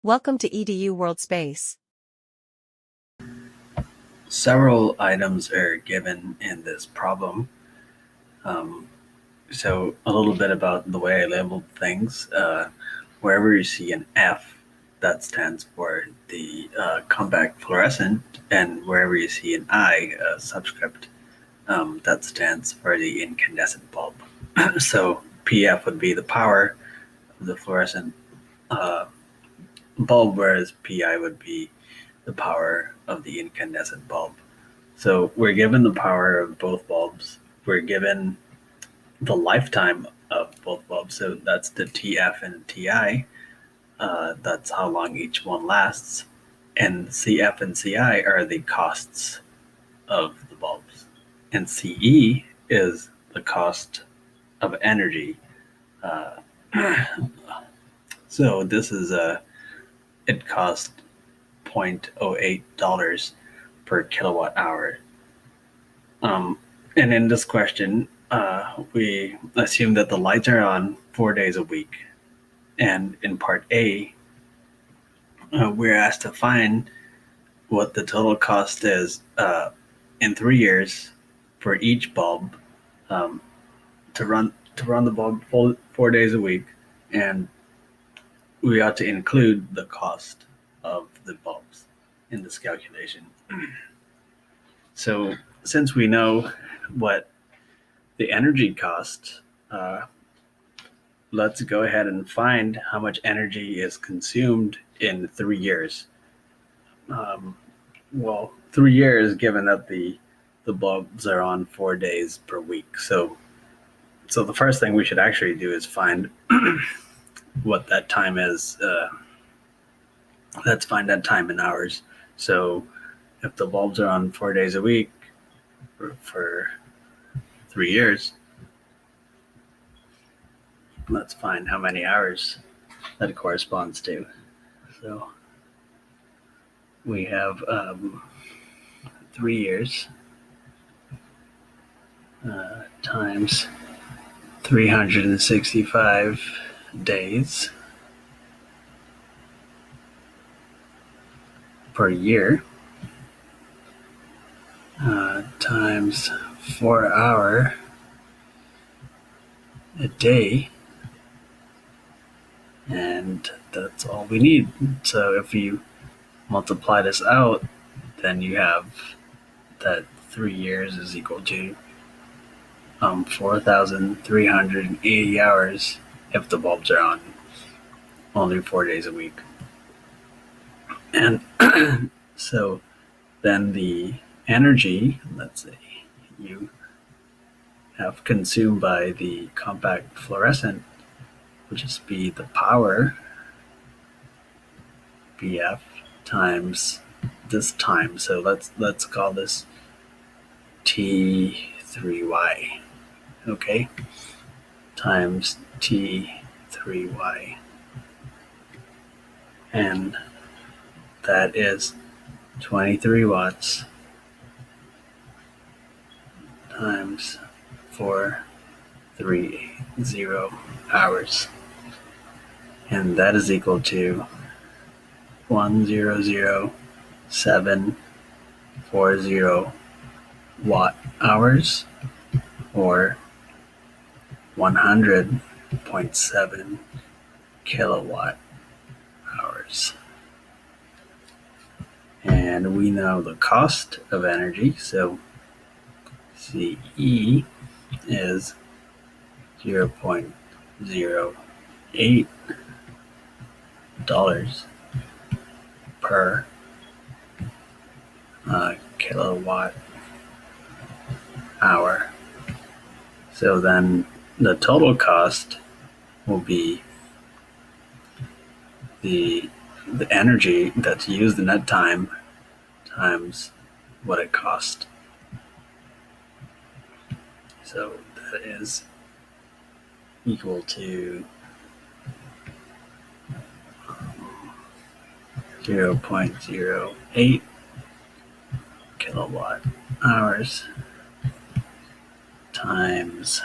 Welcome to EDU World Space. Several items are given in this problem. Um, so a little bit about the way I labeled things. Wherever you see an F, that stands for the compact fluorescent, and wherever you see an I, a subscript, that stands for the incandescent bulb. So PF would be the power of the fluorescent uh, bulb, whereas PI would be the power of the incandescent bulb. So we're given the power of both bulbs. We're given the lifetime of both bulbs. So that's the TF and TI. That's how long each one lasts. And CF and CI are the costs of the bulbs. And CE is the cost of energy. Uh, so this is it costs $0.08 per kilowatt hour. And in this question, we assume that the lights are on 4 days a week. And in part A, we're asked to find what the total cost is in 3 years for each bulb um, to run the bulb 4 days a week, and we ought to include the cost of the bulbs in this calculation. So since we know what the energy cost, let's go ahead and find how much energy is consumed in 3 years. Well, 3 years, given that the bulbs are on 4 days per week. So the first thing we should actually do is find what that time is. Let's find that time in hours. So if the bulbs are on 4 days a week for 3 years, let's find how many hours that corresponds to. So we have 3 years times 365 days per year times 4 hour a day, and that's all we need. So if you multiply this out, then you have that 3 years is equal to 4,380 hours if the bulbs are on only 4 days a week. And so then the energy, let's say, you have consumed by the compact fluorescent would just be the power, BF, times this time. So let's call this T3Y, okay? Times T3Y. And that is 23 watts times 430 hours. And that is equal to 100,740 watt hours, or 100.7 kilowatt hours. And we know the cost of energy, so CE is 0.08 dollars per kilowatt hour. So then the total cost will be the energy that's used in that time times what it cost. So that is equal to 0.08 kilowatt hours times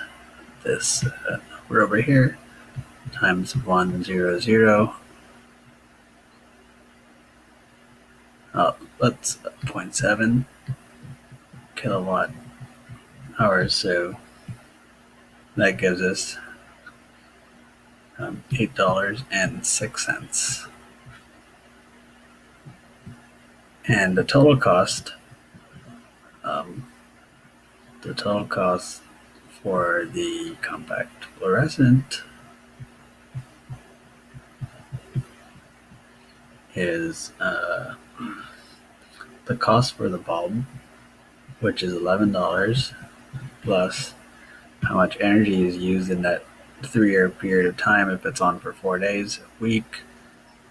this number over here times 100 That's zero point 0.7 kilowatt hours. So that gives us $8.06. And um, the total cost for the compact fluorescent is the cost for the bulb, which is $11, plus how much energy is used in that 3-year period of time if it's on for 4 days a week,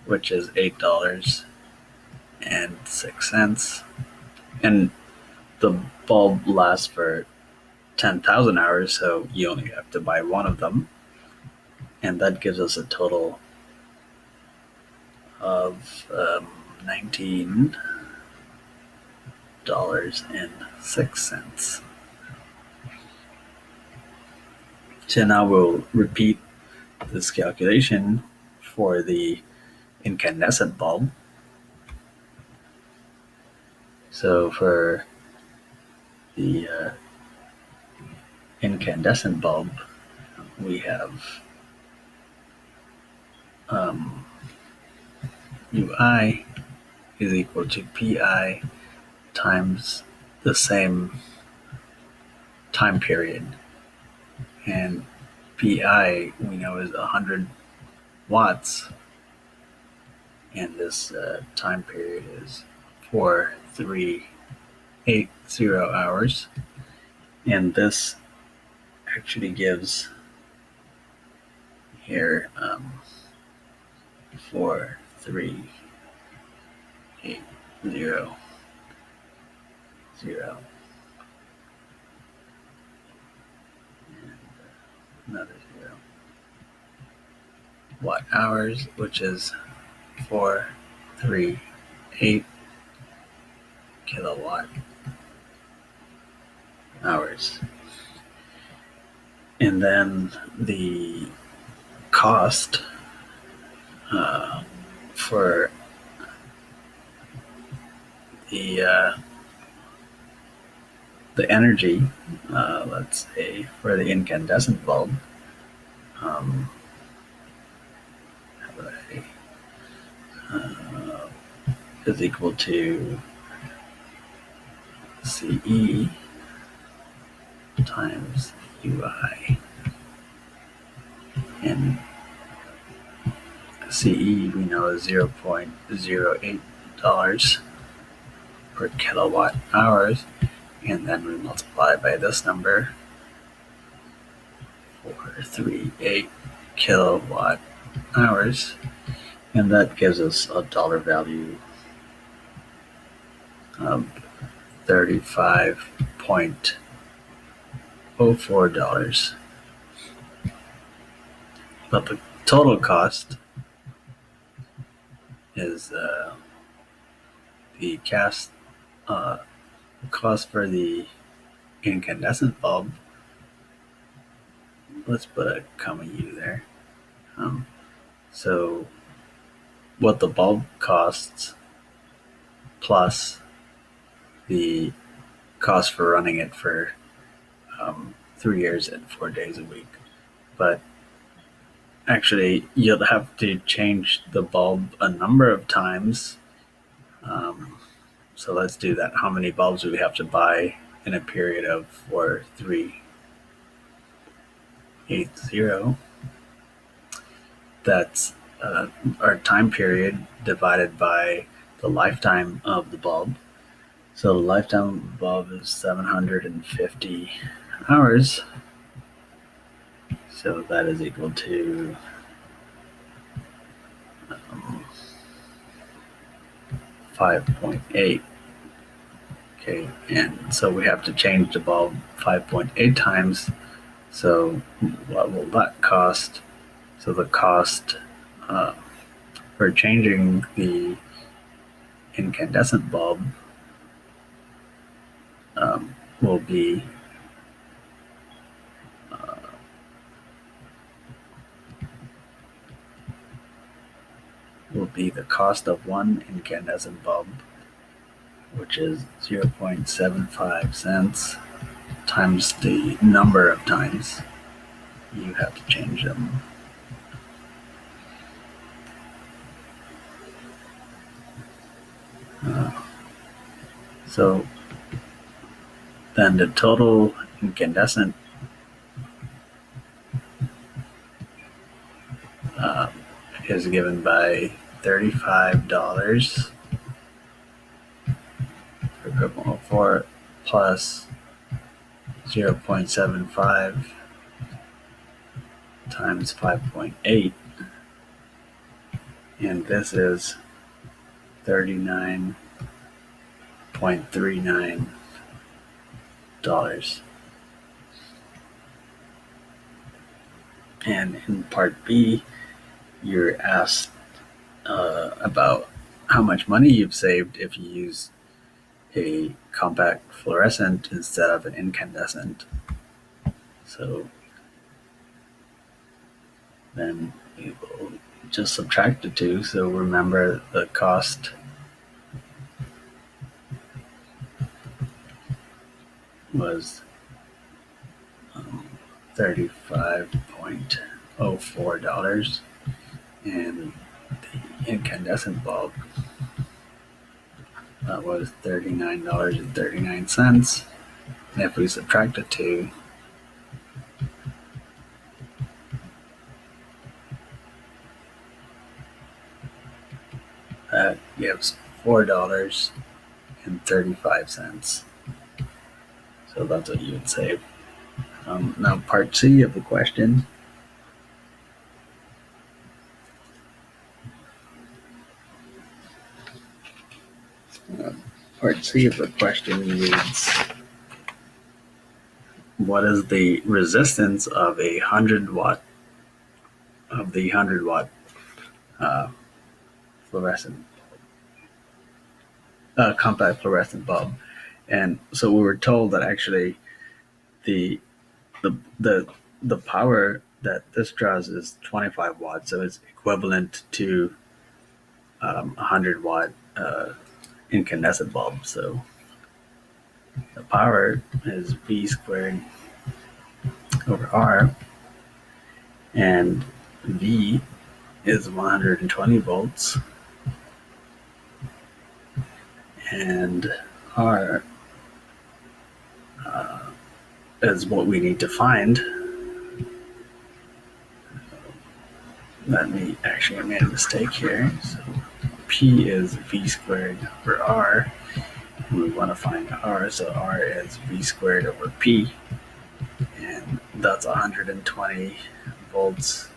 which is $8.06. And the bulb lasts for 10,000 hours, so you only have to buy one of them. And that gives us a total of $19.06. So now we'll repeat this calculation for the incandescent bulb. So for the incandescent bulb, we have UI is equal to PI times the same time period. And PI we know is 100 watts, and this time period is 4380 hours. And this actually gives here 4380 another 0 watt hours, which is 438 kilowatt hours. And then the cost for the energy, let's say for the incandescent bulb, is equal to CE times UI. And CE we know is $0.08 per kilowatt hours, and then we multiply by this number, 438 kilowatt hours, and that gives us a dollar value of $35.04. But the total cost is the cost for the incandescent bulb. Let's put a comma U there. So what the bulb costs plus the cost for running it for 3 years and 4 days a week. But actually, you'll have to change the bulb a number of times. So let's do that. How many bulbs do we have to buy in a period of 4380? That's our time period divided by the lifetime of the bulb. So the lifetime of the bulb is 750 hours. So that is equal to 5.8. Okay, and so we have to change the bulb 5.8 times. So what will that cost? So the cost for changing the incandescent bulb will be the cost of one incandescent bulb which is 0.75 cents times the number of times you have to change them. So then the total incandescent is given by $35 for equivalent 04 plus 0.75 times 5.8, and this is $39.39. And in part B, you're asked about how much money you've saved if you use a compact fluorescent instead of an incandescent. So then we will just subtract the two. So remember, the cost was $35.04, and the incandescent bulb was $39.39. And if we subtract the two, that gives $4.35. So that's what you would save. Now, part C of the question. Part C of the question reads, what is the resistance of a 100-watt fluorescent compact fluorescent bulb? And so we were told that actually the power that this draws is 25 watts, so it's equivalent to 100-watt incandescent bulb. So the power is V squared over R, and V is 120 volts, and R is what we need to find. I made a mistake here. So P is V squared over R, and we want to find R, so R is V squared over P, and that's 120 volts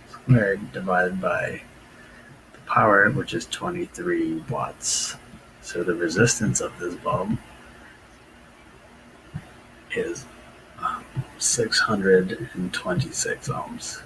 squared divided by the power, which is 23 watts. So the resistance of this bulb is 626 ohms.